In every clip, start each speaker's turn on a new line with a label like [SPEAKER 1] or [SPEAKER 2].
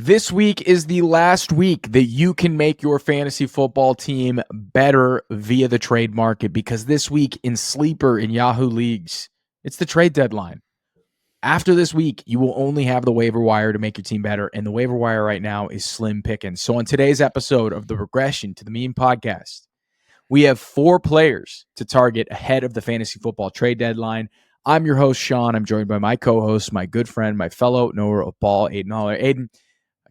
[SPEAKER 1] This week is the last week that you can make your fantasy football team better via the trade market, because this week in Sleeper in Yahoo leagues, it's the trade deadline. After this week, you will only have the waiver wire to make your team better, and the waiver wire right now is slim pickings. So on today's episode of the Regression to the Mean podcast, we have 4 players to target ahead of the fantasy football trade deadline. I'm your host, Shaun. I'm joined by my co-host, my good friend, my fellow knower of ball, Aidan Holler. Aidan,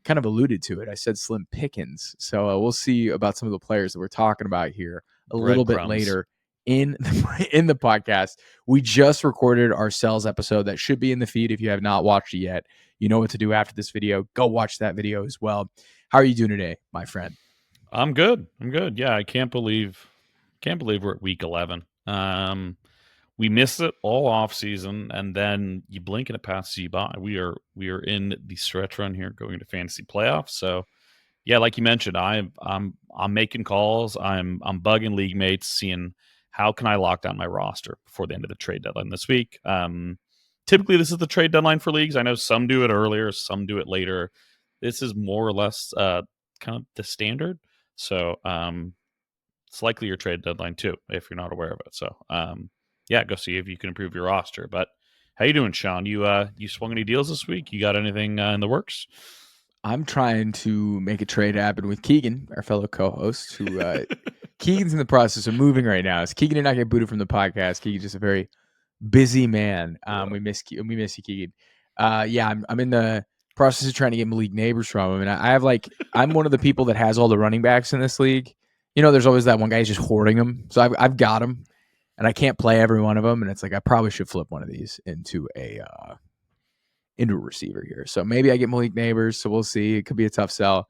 [SPEAKER 1] kind of alluded to it. I said slim pickings. So we'll see about some of the players that we're talking about here a little bit later in the podcast. We just recorded our sales episode that should be in the feed. If you have not watched it yet, you know what to do after this video. Go watch that video as well. How are you doing today, my friend?
[SPEAKER 2] I'm good. Yeah, I can't believe we're at week 11. We missed it all off season, and then you blink and it passes you by. We are in the stretch run here, going to fantasy playoffs. So, yeah, like you mentioned, I'm making calls. I'm bugging league mates, seeing how can I lock down my roster before the end of the trade deadline this week. Typically, this is the trade deadline for leagues. I know some do it earlier, some do it later. This is more or less kind of the standard. So, it's likely your trade deadline too, if you're not aware of it. So, yeah, go see if you can improve your roster. But how you doing, Shaun? You swung any deals this week? You got anything in the works?
[SPEAKER 1] I'm trying to make a trade happen with Keegan, our fellow co-host, who Keegan's in the process of moving right now. So Keegan did not get booted from the podcast. Keegan's just a very busy man. We miss you, Keegan. Yeah, I'm in the process of trying to get Malik Neighbors from him, and I'm one of the people that has all the running backs in this league. You know, there's always that one guy who's just hoarding them. So I've got them, and I can't play every one of them. And it's like I probably should flip one of these into a receiver here. So maybe I get Malik Neighbors. So we'll see. It could be a tough sell.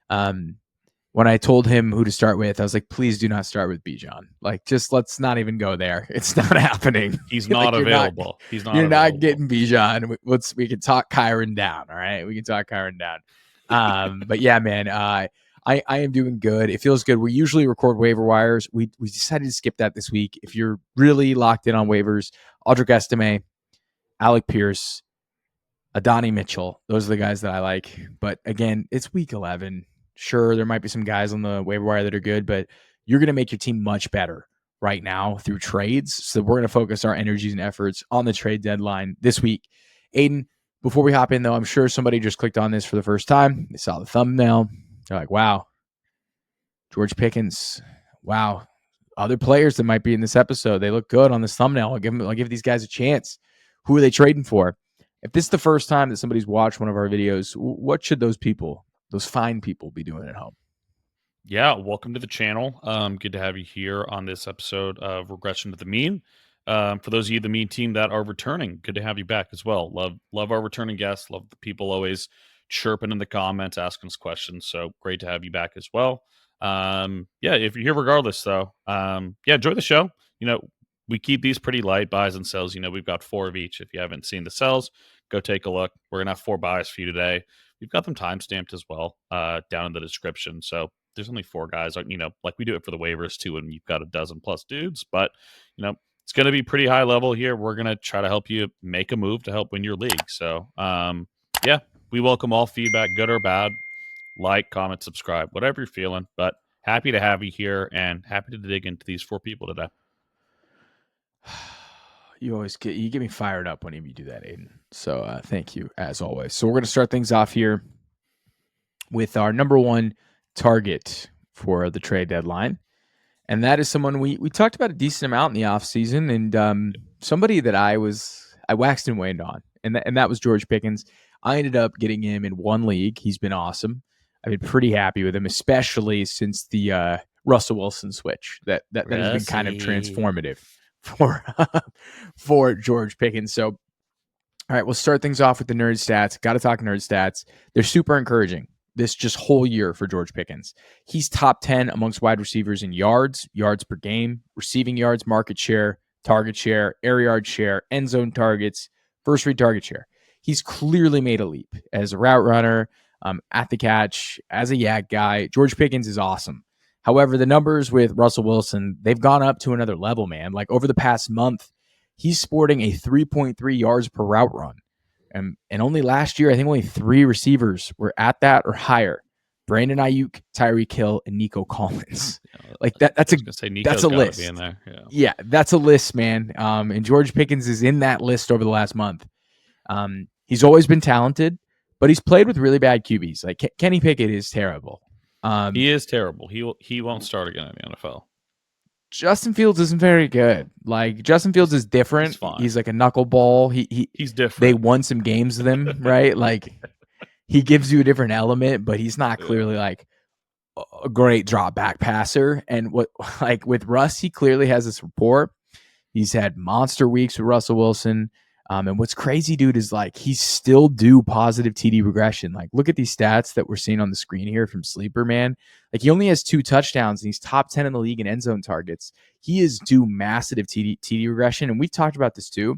[SPEAKER 1] When I told him who to start with, I was like, please do not start with Bijan. Like, just let's not even go there. It's not happening.
[SPEAKER 2] He's not available.
[SPEAKER 1] You're not getting Bijan. We can talk Kyron down. All right. We can talk Kyron down. But yeah, man, I am doing good. It feels good. We usually record waiver wires. We decided to skip that this week. If you're really locked in on waivers, Audric Estime, Alec Pierce, Adonai Mitchell, those are the guys that I like. But again, it's week 11. Sure, there might be some guys on the waiver wire that are good, but you're going to make your team much better right now through trades. So we're going to focus our energies and efforts on the trade deadline this week. Aidan, before we hop in, though, I'm sure somebody just clicked on this for the first time. They saw the thumbnail. They're like, wow, George Pickens. Wow. Other players that might be in this episode, they look good on this thumbnail. I'll give these guys a chance. Who are they trading for? If this is the first time that somebody's watched one of our videos, what should those fine people be doing at home?
[SPEAKER 2] Yeah, welcome to the channel. Good to have you here on this episode of Regression to the Mean. For those of you, the Mean team that are returning, good to have you back as well. Love our returning guests. Love the people always chirping in the comments, asking us questions. So great to have you back as well. Yeah, if you're here regardless, though, yeah, enjoy the show. You know, we keep these pretty light, buys and sells. You know, we've got 4 of each. If you haven't seen the sells, go take a look. We're going to have 4 buys for you today. We've got them timestamped as well down in the description. So there's only 4 guys, you know, like we do it for the waivers too, and you've got a dozen plus dudes. But, you know, it's going to be pretty high level here. We're going to try to help you make a move to help win your league. So, yeah, we welcome all feedback, good or bad. Like, comment, subscribe, whatever you're feeling. But happy to have you here and happy to dig into these 4 people today.
[SPEAKER 1] You get me fired up when you do that, Aidan. So thank you as always. So we're going to start things off here with our number 1 target for the trade deadline. And that is someone we talked about a decent amount in the offseason, and somebody that I waxed and waned on. And that was George Pickens. I ended up getting him in 1 league. He's been awesome. I've been pretty happy with him, especially since the Russell Wilson switch. That has been kind of transformative for George Pickens. So, all right, we'll start things off with the nerd stats. Got to talk nerd stats. They're super encouraging this just whole year for George Pickens. He's top 10 amongst wide receivers in yards per game, receiving yards, market share, target share, air yard share, end zone targets, first read target share. He's clearly made a leap as a route runner, at the catch, as a yak guy. George Pickens is awesome. However, the numbers with Russell Wilson, they've gone up to another level, man. Like over the past month, he's sporting a 3.3 yards per route run. And only last year, I think only 3 receivers were at that or higher. Brandon Ayuk, Tyreek Hill, and Nico Collins. Like that's a list.
[SPEAKER 2] Be in there.
[SPEAKER 1] Yeah, that's a list, man. And George Pickens is in that list over the last month. He's always been talented, but he's played with really bad QBs. Like Kenny Pickett is terrible.
[SPEAKER 2] He is terrible. He won't start again in the NFL.
[SPEAKER 1] Justin Fields isn't very good. Like Justin Fields is different. He's like a knuckleball. He's
[SPEAKER 2] different.
[SPEAKER 1] They won some games with him, right? Like he gives you a different element, but he's not clearly like a great drop back passer. And what like with Russ, he clearly has this rapport. He's had monster weeks with Russell Wilson. And what's crazy, dude, is like he's still due positive TD regression. Like, look at these stats that we're seeing on the screen here from Sleeper, man. Like, he only has 2 touchdowns and he's top 10 in the league in end zone targets. He is due massive TD regression. And we've talked about this too.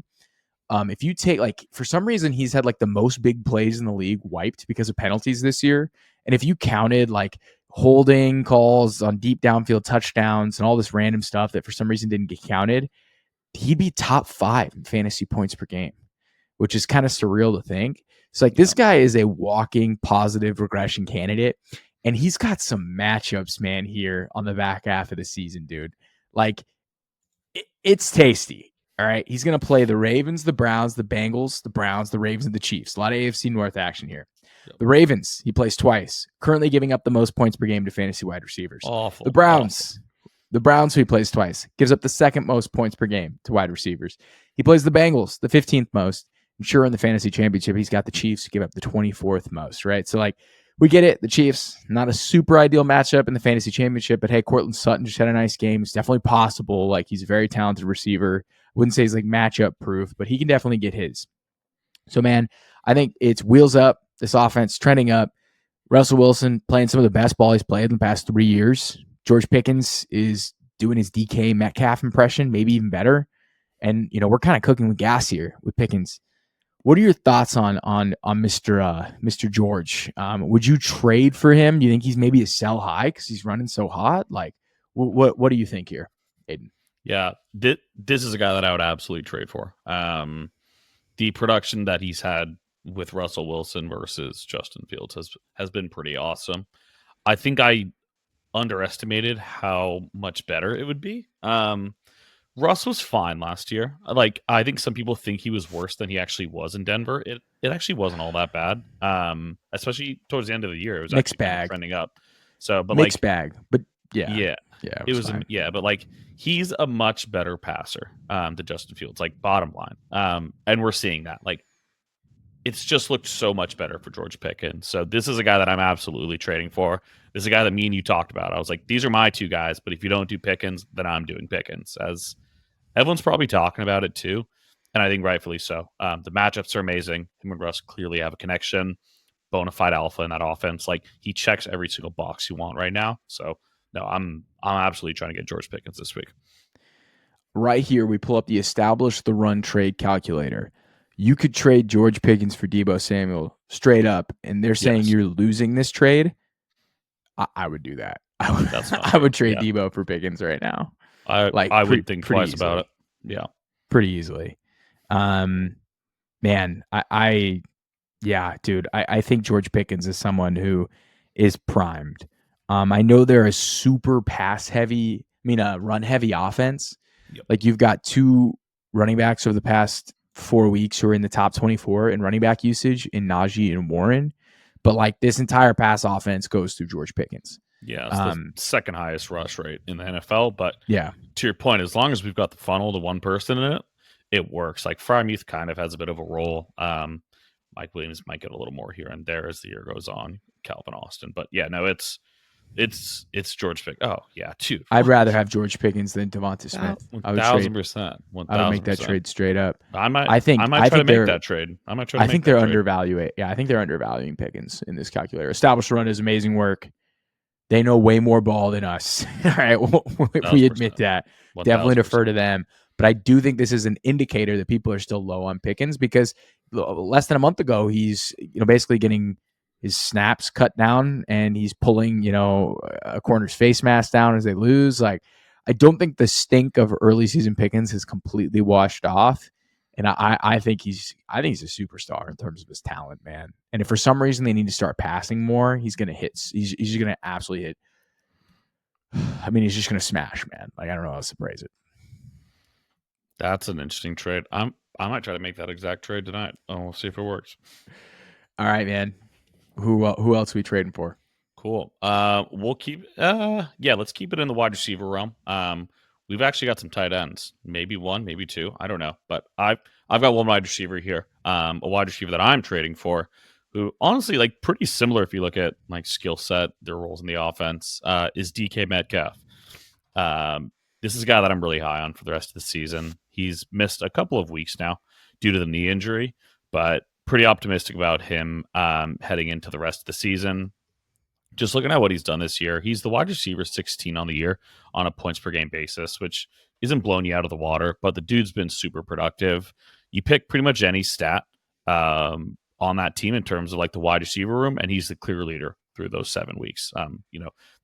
[SPEAKER 1] If you take like, for some reason, he's had like the most big plays in the league wiped because of penalties this year. And if you counted like holding calls on deep downfield touchdowns and all this random stuff that for some reason didn't get counted, he'd be top 5 in fantasy points per game, which is kind of surreal to think. It's like this guy is a walking positive regression candidate, and he's got some matchups, man, here on the back half of the season, dude. Like, it's tasty. All right. He's going to play the Ravens, the Browns, the Bengals, the Browns, the Ravens, and the Chiefs. A lot of AFC North action here. Yep. The Ravens, he plays twice, currently giving up the most points per game to fantasy wide receivers.
[SPEAKER 2] Awful.
[SPEAKER 1] The Browns. The Browns, who he plays twice, gives up the 2nd most points per game to wide receivers. He plays the Bengals, the 15th most. I'm sure in the fantasy championship, he's got the Chiefs who give up the 24th most, right? So, like, we get it. The Chiefs, not a super ideal matchup in the fantasy championship, but hey, Cortland Sutton just had a nice game. It's definitely possible. Like, he's a very talented receiver. I wouldn't say he's like matchup proof, but he can definitely get his. So, man, I think it's wheels up. This offense trending up. Russell Wilson playing some of the best ball he's played in the past 3 years. George Pickens is doing his DK Metcalf impression, maybe even better. And, you know, we're kind of cooking with gas here with Pickens. What are your thoughts on Mr. George? Would you trade for him? Do you think he's maybe a sell high because he's running so hot? Like, what do you think here, Aidan?
[SPEAKER 2] Yeah, this is a guy that I would absolutely trade for. The production that he's had with Russell Wilson versus Justin Fields has been pretty awesome. I think I underestimated how much better it would be. Russ was fine last year. Like, I think some people think he was worse than he actually was in Denver. It actually wasn't all that bad. Especially towards the end of the year, it was
[SPEAKER 1] mixed
[SPEAKER 2] actually
[SPEAKER 1] bag,
[SPEAKER 2] trending up. So, but
[SPEAKER 1] mixed bag, but yeah,
[SPEAKER 2] it was but like he's a much better passer than Justin Fields. Like, bottom line, and we're seeing that. Like, it's just looked so much better for George Pickens. So this is a guy that I'm absolutely trading for. This is a guy that me and you talked about. I was like, these are my 2 guys, but if you don't do Pickens, then I'm doing Pickens. As everyone's probably talking about it too, and I think rightfully so. The matchups are amazing. Him and Russ clearly have a connection. Bona fide alpha in that offense. Like, he checks every single box you want right now. So no, I'm absolutely trying to get George Pickens this week.
[SPEAKER 1] Right here, we pull up the establish the run trade calculator. You could trade George Pickens for Deebo Samuel straight up, and they're saying you're losing this trade. I would do that. I would trade Deebo for Pickens right now.
[SPEAKER 2] I would think twice about it. Yeah,
[SPEAKER 1] pretty easily. Man, dude, I think George Pickens is someone who is primed. I know they're a super run heavy offense. Yep. Like, you've got 2 running backs over the past 4 weeks who are in the top 24 in running back usage in Najee and Warren. But like, this entire pass offense goes through George Pickens.
[SPEAKER 2] Yeah, it's the 2nd highest rush rate in the NFL. But
[SPEAKER 1] yeah,
[SPEAKER 2] to your point, as long as we've got the funnel to one person in it, it works. Like, Freiermuth kind of has a bit of a role. Mike Williams might get a little more here and there as the year goes on. Calvin Austin, but yeah, no, it's George Pickens. Oh yeah, dude.
[SPEAKER 1] I'd rather have George Pickens than Devonta Smith.
[SPEAKER 2] 1,000%.
[SPEAKER 1] I would make that trade straight up.
[SPEAKER 2] I might try to make that trade. I think
[SPEAKER 1] they're undervaluing. Yeah, I think they're undervaluing Pickens in this calculator. Establish run is amazing work. They know way more ball than us. All right, we admit that. 1,000%. Definitely defer to them. But I do think this is an indicator that people are still low on Pickens, because less than a month ago, he's basically getting his snaps cut down and he's pulling a corner's face mask down as they lose. Like, I don't think the stink of early season Pickens has completely washed off. And I think he's a superstar in terms of his talent, man. And if for some reason they need to start passing more, he's gonna hit. He's gonna absolutely hit. I mean, he's just gonna smash, man. Like I don't know how else to phrase it.
[SPEAKER 2] That's an interesting trade. I might try to make that exact trade tonight. Oh, we'll see if it works.
[SPEAKER 1] All right, man. Who else are we trading for?
[SPEAKER 2] Cool. We'll keep. Let's keep it in the wide receiver realm. We've actually got some tight ends. Maybe one, maybe two. I don't know, but I've got one wide receiver here. A wide receiver that I'm trading for, who honestly like pretty similar if you look at like skill set, their roles in the offense. Is DK Metcalf. This is a guy that I'm really high on for the rest of the season. He's missed a couple of weeks now due to the knee injury, but pretty optimistic about him heading into the rest of the season. Just looking at what he's done this year, he's the wide receiver 16 on the year on a points per game basis, which isn't blowing you out of the water, but the dude's been super productive. You pick pretty much any stat on that team in terms of like the wide receiver room, and he's the clear leader through those 7 weeks.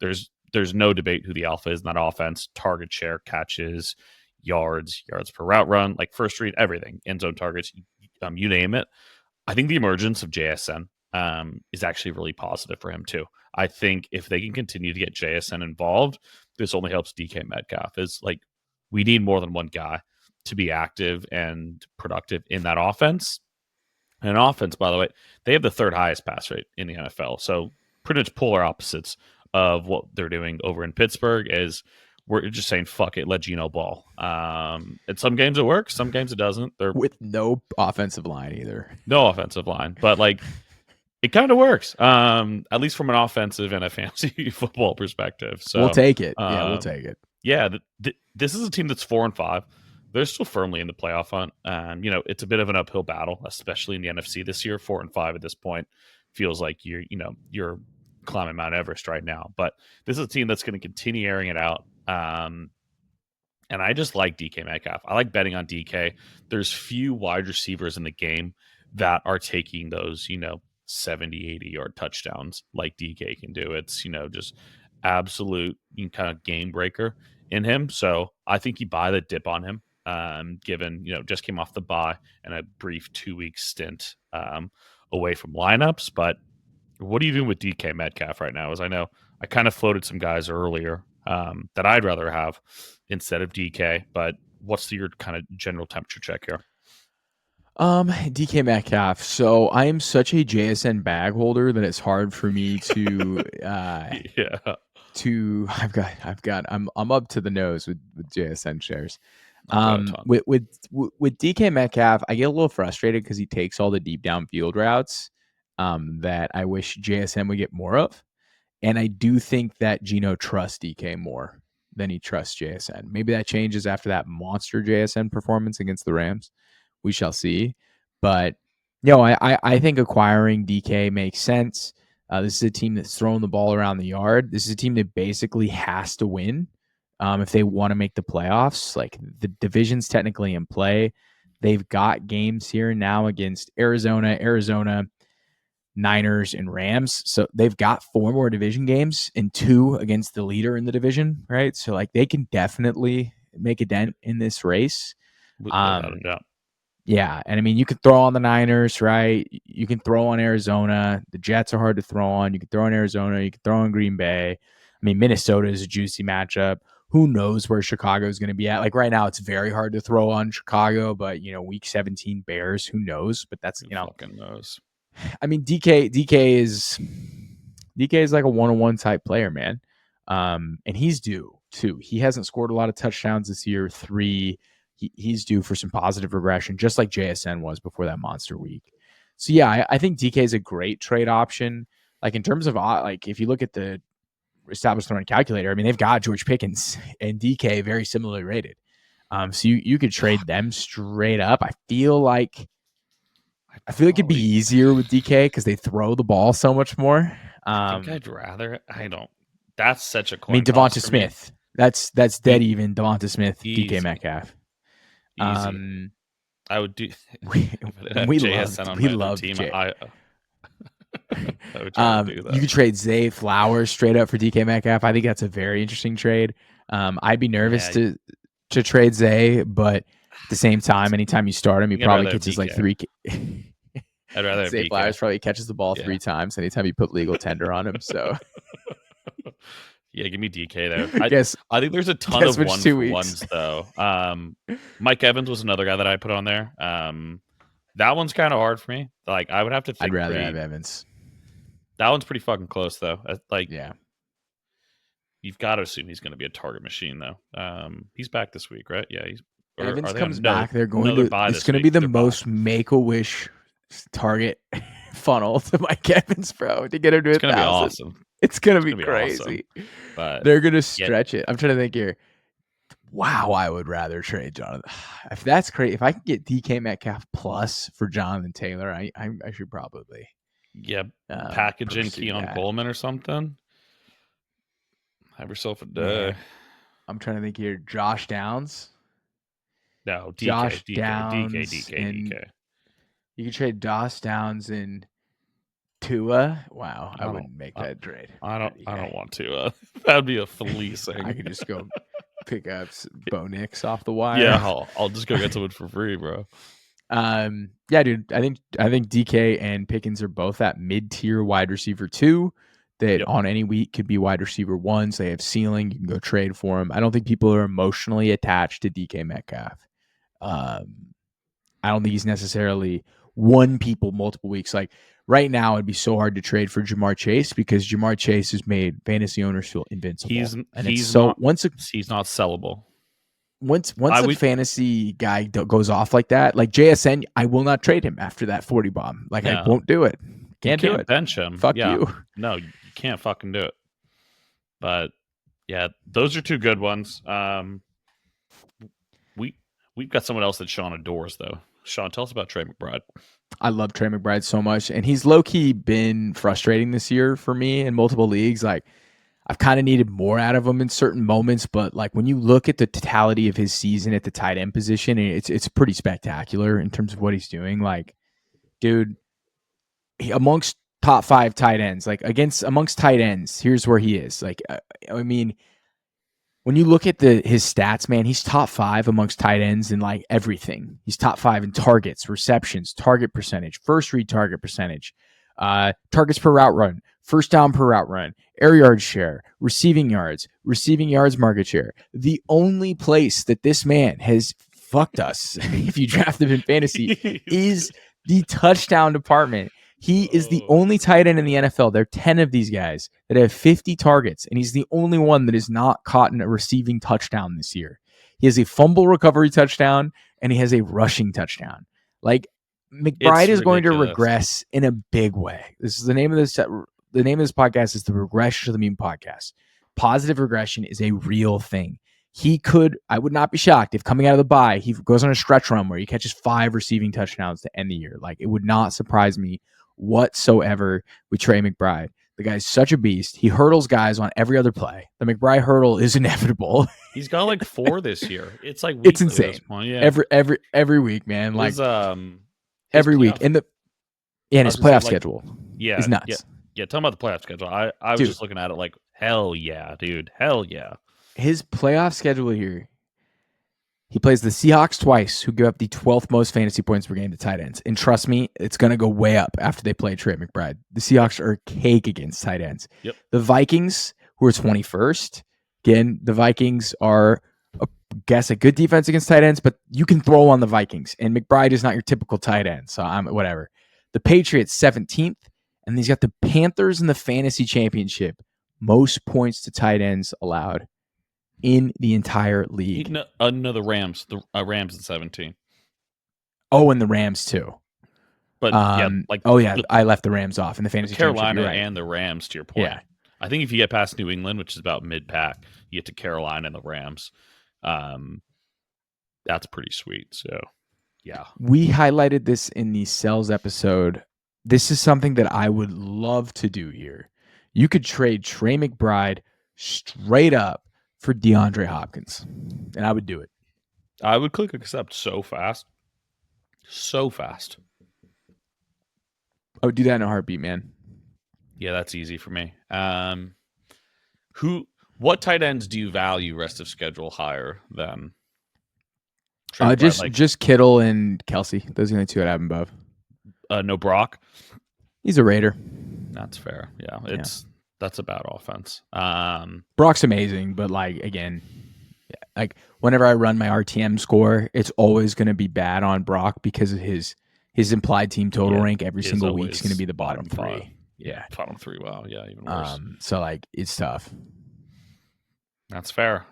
[SPEAKER 2] There's no debate who the alpha is in that offense. Target share, catches, yards per route run, like first read, everything, end zone targets, you name it. I think the emergence of JSN is actually really positive for him too. I think if they can continue to get JSN involved, this only helps DK Metcalf. Is like we need more than one guy to be active and productive in that offense. And offense, by the way, they have the third highest pass rate in the NFL. So pretty much polar opposites of what they're doing over in Pittsburgh is we're just saying, fuck it, let Geno ball. In some games it works, some games it doesn't. They're
[SPEAKER 1] with no offensive line either.
[SPEAKER 2] No offensive line, but like it kind of works, at least from an offensive and a fantasy football perspective. So
[SPEAKER 1] we'll take it. We'll take it.
[SPEAKER 2] Yeah, this is a team that's 4-5. They're still firmly in the playoff hunt. It's a bit of an uphill battle, especially in the NFC this year. 4-5 at this point feels like you're climbing Mount Everest right now. But this is a team that's going to continue airing it out. And I just like DK Metcalf. I like betting on DK. There's few wide receivers in the game that are taking those, 70, 80-yard touchdowns like DK can do. It's, just absolute kind of game breaker in him. So I think you buy the dip on him, given, just came off the bye and a brief 2-week stint away from lineups. But what are you doing with DK Metcalf right now? As I know, I kind of floated some guys earlier that I'd rather have instead of DK, but what's your kind of general temperature check here?
[SPEAKER 1] DK Metcalf. So I am such a JSN bag holder that it's hard for me to I'm up to the nose with JSN shares. With DK Metcalf, I get a little frustrated because he takes all the deep downfield routes that I wish JSN would get more of. And I do think that Geno trusts DK more than he trusts JSN. Maybe that changes after that monster JSN performance against the Rams. We shall see. But, I think acquiring DK makes sense. This is a team that's throwing the ball around the yard. This is a team that basically has to win if they want to make the playoffs. Like, the division's technically in play. They've got games here now against Arizona, Niners, and Rams. So they've got 4 more division games and 2 against the leader in the division, right? So, like, they can definitely make a dent in this race. Yeah, and I mean, you can throw on the Niners, right? You can throw on Arizona. The Jets are hard to throw on. You can throw on Arizona. You can throw on Green Bay. I mean, Minnesota is a juicy matchup. Who knows where Chicago is going to be at? Like right now, it's very hard to throw on Chicago, but week 17 Bears, who knows? But that's
[SPEAKER 2] fucking knows.
[SPEAKER 1] I mean, DK is like a 1-on-1 type player, man. And he's due too. He hasn't scored a lot of touchdowns this year. 3. He's due for some positive regression, just like JSN was before that monster week. So yeah, I think DK is a great trade option. Like in terms of like if you look at the established throwing calculator, I mean they've got George Pickens and DK very similarly rated. So you could trade them straight up. I feel like it'd be easier with DK because they throw the ball so much more.
[SPEAKER 2] I think I'd rather. I don't. That's such a coin.
[SPEAKER 1] I mean Devonta Smith. That's dead even. Devonta Smith, easy. DK Metcalf.
[SPEAKER 2] Easy. I would do.
[SPEAKER 1] We love
[SPEAKER 2] team.
[SPEAKER 1] I
[SPEAKER 2] would try to do that.
[SPEAKER 1] You could trade Zay Flowers straight up for DK Metcalf. I think that's a very interesting trade. I'd be nervous to trade Zay, but At the same time, anytime you start him, he probably catches like three.
[SPEAKER 2] I'd rather have
[SPEAKER 1] Zay
[SPEAKER 2] DK.
[SPEAKER 1] Flowers probably catches the ball 3 times anytime you put legal tender on him. So
[SPEAKER 2] yeah, give me DK there. I think there's a ton of 1-for-1s though. Mike Evans was another guy that I put on there. That one's kind of hard for me. Like I would have to think.
[SPEAKER 1] I'd rather have Evans.
[SPEAKER 2] That one's pretty fucking close though. Like
[SPEAKER 1] yeah.
[SPEAKER 2] You've got to assume he's going to be a target machine, though. He's back this week, right? Yeah,
[SPEAKER 1] Evans comes back. They're going to. It's going to be the most Make-A-Wish target funnel to Mike Evans, bro, to get him to 1,000.
[SPEAKER 2] It's going to be awesome.
[SPEAKER 1] It's going to be crazy.
[SPEAKER 2] Awesome. But
[SPEAKER 1] they're going to stretch it. I'm trying to think here. Wow, I would rather trade Jonathan. If that's crazy, if I can get DK Metcalf plus for Jonathan Taylor, I should probably.
[SPEAKER 2] Package in Keon Coleman or something. Have yourself a day.
[SPEAKER 1] Yeah. I'm trying to think here. Josh Downs.
[SPEAKER 2] No, DK,
[SPEAKER 1] Josh
[SPEAKER 2] DK,
[SPEAKER 1] Downs
[SPEAKER 2] DK.
[SPEAKER 1] You could trade Josh Downs and Tua. Wow, I wouldn't make that trade.
[SPEAKER 2] I don't want to. That'd be a fleecing.
[SPEAKER 1] I could just go pick up Bo Nix off the wire.
[SPEAKER 2] Yeah, I'll just go get someone for free, bro.
[SPEAKER 1] Yeah, dude. I think DK and Pickens are both at mid-tier wide receiver 2. That on any week could be wide receiver 1s. They have ceiling. You can go trade for them. I don't think people are emotionally attached to DK Metcalf. I don't think he's necessarily won people multiple weeks. Like right now, it'd be so hard to trade for Jamar Chase because Jamar Chase has made fantasy owners feel invincible.
[SPEAKER 2] He's not sellable.
[SPEAKER 1] Once a fantasy guy goes off like that, like JSN, I will not trade him after that 40 bomb. Like I won't do it. Can't do it.
[SPEAKER 2] Bench him.
[SPEAKER 1] Fuck you.
[SPEAKER 2] No, you can't fucking do it. But yeah, those are 2 good ones. We've got someone else that Shaun adores though. Shaun, tell us about Trey McBride.
[SPEAKER 1] I love Trey McBride so much, and he's low-key been frustrating this year for me in multiple leagues. Like I've kind of needed more out of him in certain moments, but like when you look at the totality of his season at the tight end position, it's pretty spectacular in terms of what he's doing. Like, dude. Amongst top 5 tight ends, like amongst tight ends, here's where he is. Like, I mean, when you look at his stats, man, he's top 5 amongst tight ends in like everything. He's top 5 in targets, receptions, target percentage, first read target percentage, targets per route run, first down per route run, air yard share, receiving yards market share. The only place that this man has fucked us, if you draft him in fantasy, is the touchdown department. He is the only tight end in the NFL. There are 10 of these guys that have 50 targets, and he's the only one that is not caught in a receiving touchdown this year. He has a fumble recovery touchdown, and he has a rushing touchdown. Like, McBride is going to regress in a big way. This is the name of this. The name of this podcast is the Regression to the Mean Podcast. Positive regression is a real thing. I would not be shocked if coming out of the bye, he goes on a stretch run where he catches 5 receiving touchdowns to end the year. Like, it would not surprise me whatsoever with Trey McBride. The guy's such a beast. He hurdles guys on every other play. The McBride hurdle is inevitable.
[SPEAKER 2] He's got like 4 this year. It's like
[SPEAKER 1] it's insane.
[SPEAKER 2] Yeah.
[SPEAKER 1] Every week, man. Like
[SPEAKER 2] his
[SPEAKER 1] every week. And his playoff schedule is nuts.
[SPEAKER 2] Yeah, tell me about the playoff schedule. I was just looking at it like, hell yeah, dude. Hell yeah.
[SPEAKER 1] His playoff schedule here. He plays the Seahawks twice, who give up the 12th most fantasy points per game to tight ends. And trust me, it's going to go way up after they play Trey McBride. The Seahawks are a cake against tight ends.
[SPEAKER 2] Yep.
[SPEAKER 1] The Vikings, who are 21st. Again, the Vikings are, I guess, a good defense against tight ends, but you can throw on the Vikings. And McBride is not your typical tight end, so whatever. The Patriots, 17th. And he's got the Panthers in the fantasy championship. Most points to tight ends allowed in the entire league.
[SPEAKER 2] The Rams. The Rams at 17.
[SPEAKER 1] Oh, and the Rams too.
[SPEAKER 2] But
[SPEAKER 1] I left the Rams off in the fantasy
[SPEAKER 2] Carolina
[SPEAKER 1] right.
[SPEAKER 2] and the Rams, to your point.
[SPEAKER 1] Yeah.
[SPEAKER 2] I think if you get past New England, which is about mid-pack, you get to Carolina and the Rams. That's pretty sweet. So, yeah.
[SPEAKER 1] We highlighted this in the Sells episode. This is something that I would love to do here. You could trade Trey McBride straight up for DeAndre Hopkins, and I would do it.
[SPEAKER 2] I would click accept so fast. So fast.
[SPEAKER 1] I would do that in a heartbeat, man.
[SPEAKER 2] Yeah, that's easy for me. What tight ends do you value rest of schedule higher than? Trey McBride, like
[SPEAKER 1] Just Kittle and Kelsey. Those are the only two I'd have above.
[SPEAKER 2] no Brock.
[SPEAKER 1] He's a Raider.
[SPEAKER 2] That's fair. Yeah,
[SPEAKER 1] Yeah.
[SPEAKER 2] that's a bad offense.
[SPEAKER 1] Brock's amazing, but like again, like whenever I run my RTM score, it's always going to be bad on Brock because of his implied team total rank every single week is going to be the bottom
[SPEAKER 2] five.
[SPEAKER 1] three. Yeah,
[SPEAKER 2] bottom three. Wow, yeah, even worse.
[SPEAKER 1] So like it's tough.
[SPEAKER 2] That's fair.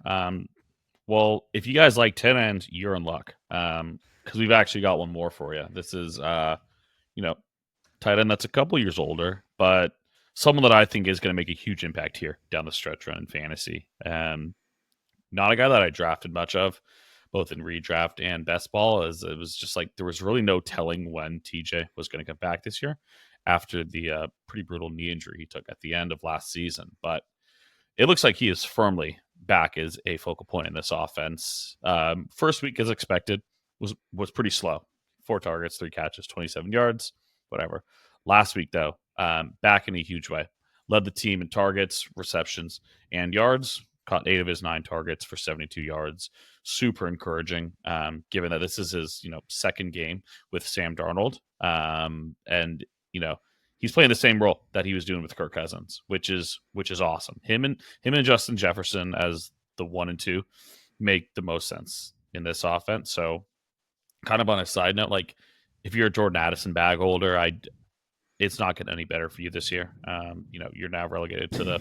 [SPEAKER 2] Well, if you guys like 10 ends, you're in luck. Because we've actually got one more for you. This is tight end that's a couple years older, but someone that I think is going to make a huge impact here down the stretch run in fantasy. Not a guy that I drafted much of, both in redraft and best ball, as it was just like there was really no telling when TJ was going to come back this year after the pretty brutal knee injury he took at the end of last season. But it looks like he is firmly back as a focal point in this offense. First week, as expected, was pretty slow. 4 targets, 3 catches, 27 yards, whatever. Last week, though, back in a huge way. Led the team in targets, receptions, and yards. Caught 8 of his 9 targets for 72 yards. Super encouraging, given that this is his second game with Sam Darnold, and he's playing the same role that he was doing with Kirk Cousins, which is awesome. Him and Justin Jefferson as the 1 and 2 make the most sense in this offense. So, kind of on a side note, like if you're a Jordan Addison bag holder, it's not getting any better for you this year. You're now relegated to the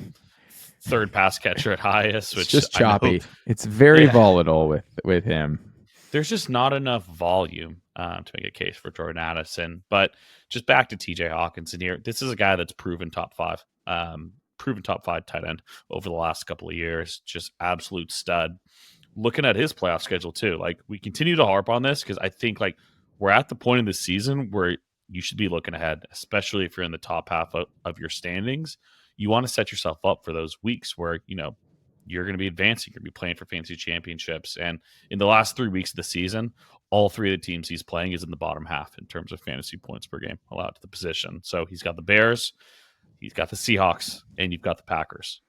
[SPEAKER 2] third pass catcher at highest, which
[SPEAKER 1] it's just choppy. It's very volatile with him.
[SPEAKER 2] There's just not enough volume to make a case for Jordan Addison. But just back to TJ Hockensen here. This is a guy that's proven top 5 tight end over the last couple of years. Just absolute stud. Looking at his playoff schedule too, like we continue to harp on this because I think like we're at the point in the season where you should be looking ahead, especially if you're in the top half of your standings. You want to set yourself up for those weeks where you're going to be advancing, you're going to be playing for fantasy championships. And in the last 3 weeks of the season, all 3 of the teams he's playing is in the bottom half in terms of fantasy points per game allowed to the position. So he's got the Bears, he's got the Seahawks, and you've got the Packers.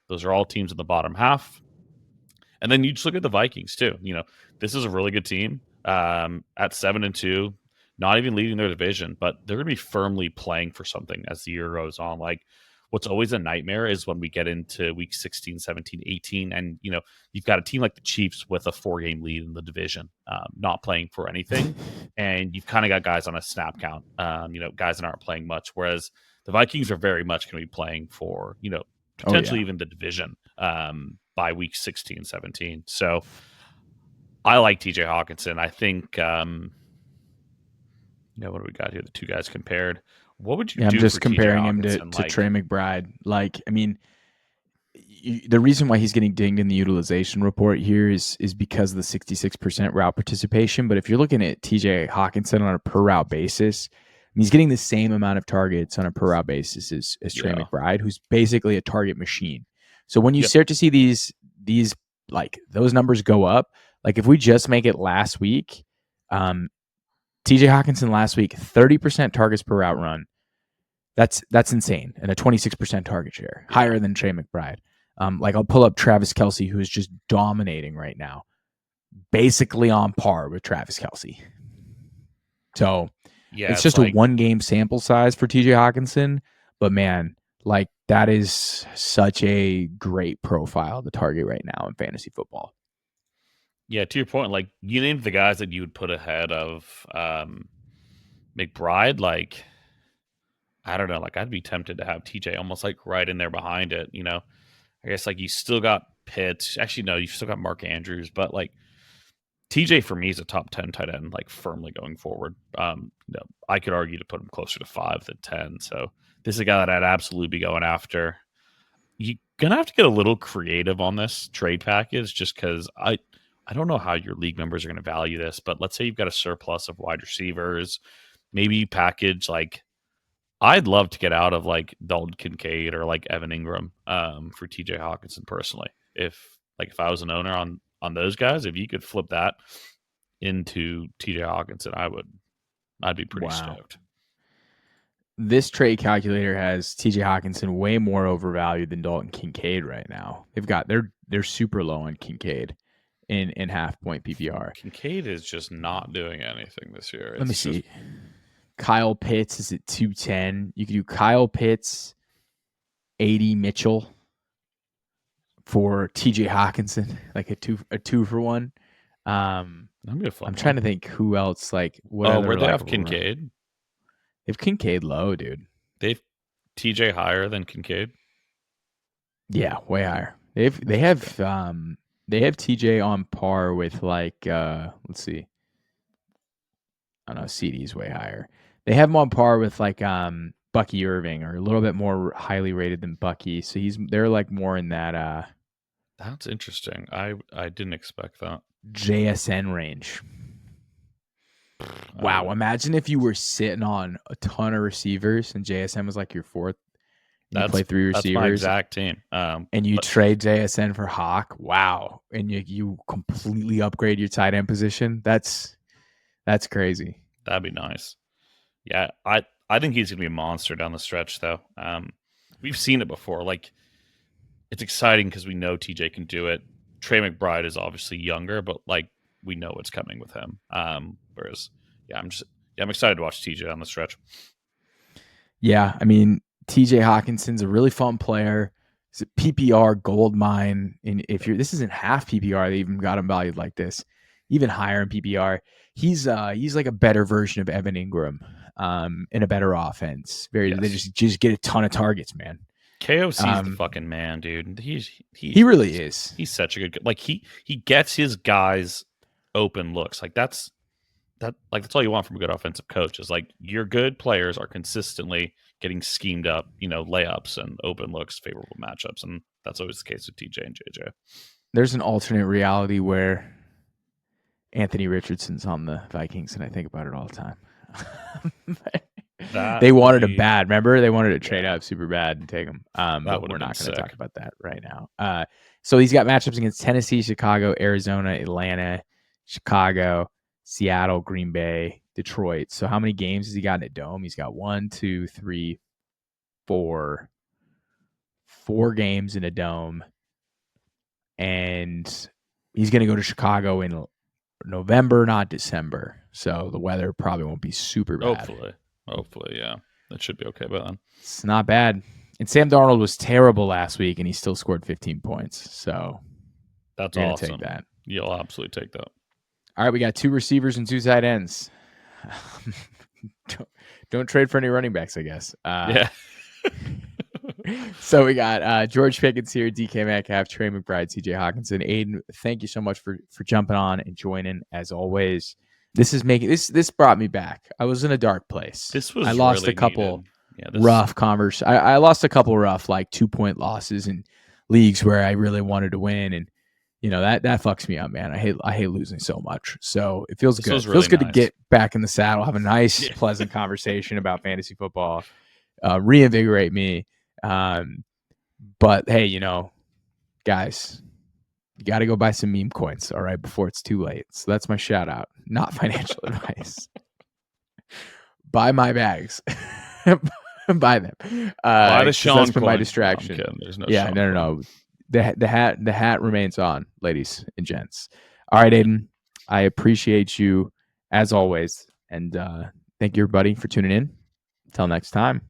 [SPEAKER 2] Those are all teams in the bottom half. And then you just look at the Vikings too. This is a really good team at 7-2, not even leading their division, but they're going to be firmly playing for something as the year goes on. Like, what's always a nightmare is when we get into week 16, 17, 18, and you've got a team like the Chiefs with a 4-game lead in the division, not playing for anything, and you've kind of got guys on a snap count, guys that aren't playing much, whereas the Vikings are very much going to be playing for potentially even the division by week 16, 17. So I like TJ Hockensen. I think what do we got here? The 2 guys compared. What would you do?
[SPEAKER 1] I'm just
[SPEAKER 2] for
[SPEAKER 1] comparing
[SPEAKER 2] TJ
[SPEAKER 1] him to
[SPEAKER 2] Hockensen,
[SPEAKER 1] Trey McBride. Like, I mean, the reason why he's getting dinged in the utilization report here is because of the 66% route participation. But if you're looking at TJ Hockensen on a per route basis, he's getting the same amount of targets on a per route basis as Trey McBride, who's basically a target machine. So when you start to see these like those numbers go up, like if we just make it last week, TJ Hockensen last week, 30% targets per route run. That's insane. And a 26% target share, higher than Trey McBride. Like I'll pull up Travis Kelce, who is just dominating right now, basically on par with Travis Kelce. So it's just like a 1-game sample size for TJ Hockensen, but man, like that is such a great profile to target right now in fantasy football.
[SPEAKER 2] Yeah, to your point, like you named the guys that you would put ahead of McBride. Like, I don't know, like I'd be tempted to have TJ almost like right in there behind it. I guess like you still got Pitt. Actually, no, you still got Mark Andrews, but like TJ for me is a top 10 tight end, like firmly going forward. I could argue to put him closer to 5 than 10. So this is a guy that I'd absolutely be going after. You're gonna have to get a little creative on this trade package, just because I don't know how your league members are going to value this, but let's say you've got a surplus of wide receivers. Maybe you package like I'd love to get out of like Dalton Kincaid or like Evan Ingram for TJ Hockensen personally. If I was an owner on those guys, if you could flip that into TJ Hockensen, I'd be pretty stoked.
[SPEAKER 1] This trade calculator has TJ Hockensen way more overvalued than Dalton Kincaid right now. They're super low on Kincaid. in half point PPR.
[SPEAKER 2] Kincaid is just not doing anything this year.
[SPEAKER 1] Let me see. Kyle Pitts is at 210. You can do Kyle Pitts, 80 Mitchell for TJ Hockensen, like a two for one.
[SPEAKER 2] That'd be a fun
[SPEAKER 1] I'm trying to think who else. Like what?
[SPEAKER 2] Oh,
[SPEAKER 1] other,
[SPEAKER 2] where they
[SPEAKER 1] like,
[SPEAKER 2] have Kincaid?
[SPEAKER 1] They have Kincaid low, dude.
[SPEAKER 2] They've TJ higher than Kincaid.
[SPEAKER 1] Yeah, way higher. They have TJ on par with like let's see. I don't know, CD's way higher. They have him on par with like Bucky Irving, or a little bit more highly rated than Bucky. So they're like more in that
[SPEAKER 2] That's interesting. I didn't expect that.
[SPEAKER 1] JSN range. Wow, imagine if you were sitting on a ton of receivers and JSN was like your fourth. And you play 3 receivers.
[SPEAKER 2] That's my exact team.
[SPEAKER 1] And you trade JSN for Hawk. Wow. And you completely upgrade your tight end position. That's crazy.
[SPEAKER 2] That'd be nice. Yeah, I think he's gonna be a monster down the stretch, though. We've seen it before. Like, it's exciting because we know TJ can do it. Trey McBride is obviously younger, but like we know what's coming with him. Whereas, I'm excited to watch TJ on the stretch.
[SPEAKER 1] Yeah, I mean, TJ Hockensen's a really fun player. He's a PPR gold mine. And if this isn't half PPR, they even got him valued like this, even higher in PPR. He's like a better version of Evan Ingram, in a better offense. They just get a ton of targets, man.
[SPEAKER 2] KOC's the fucking man, dude.
[SPEAKER 1] He really is.
[SPEAKER 2] He's such a good, like he gets his guys open looks. That's all you want from a good offensive coach, is like your good players are consistently getting schemed up, layups and open looks, favorable matchups. And that's always the case with TJ and JJ.
[SPEAKER 1] There's an alternate reality where Anthony Richardson's on the Vikings, and I think about it all the time. They wanted him bad. Remember, they wanted to trade up super bad and take him. But we're not going to talk about that right now. So he's got matchups against Tennessee, Chicago, Arizona, Atlanta, Chicago, Seattle, Green Bay, Detroit. So how many games has he got in a dome? He's got 4 games in a dome. And he's going to go to Chicago in November, not December. So the weather probably won't be super bad.
[SPEAKER 2] Hopefully, yeah. That should be okay by then.
[SPEAKER 1] It's not bad. And Sam Darnold was terrible last week, and he still scored 15 points. So
[SPEAKER 2] that's awesome.
[SPEAKER 1] Take that.
[SPEAKER 2] You'll absolutely take that.
[SPEAKER 1] All right, we got 2 receivers and 2 tight ends. Don't trade for any running backs, I guess.
[SPEAKER 2] Yeah.
[SPEAKER 1] So we got George Pickens here, DK Metcalf, Trey McBride, TJ Hockensen. Aidan, thank you so much for jumping on and joining as always. This brought me back. I was in a dark place.
[SPEAKER 2] I lost really a
[SPEAKER 1] couple rough I lost a couple rough, like 2-point losses in leagues where I really wanted to win, and that fucks me up, man. I hate losing so much. So it feels good. It feels good to get back in the saddle, have a nice, pleasant conversation about fantasy football, reinvigorate me. But hey, guys, you got to go buy some meme coins, all right, before it's too late. So that's my shout out, not financial advice. Buy my bags. Buy them.
[SPEAKER 2] Buy the Shaun
[SPEAKER 1] that's been
[SPEAKER 2] coin.
[SPEAKER 1] my distraction.
[SPEAKER 2] There's no
[SPEAKER 1] yeah,
[SPEAKER 2] Shaun
[SPEAKER 1] no. The hat remains on, ladies and gents. All right, Aidan, I appreciate you as always, and thank you, everybody, for tuning in. Until next time.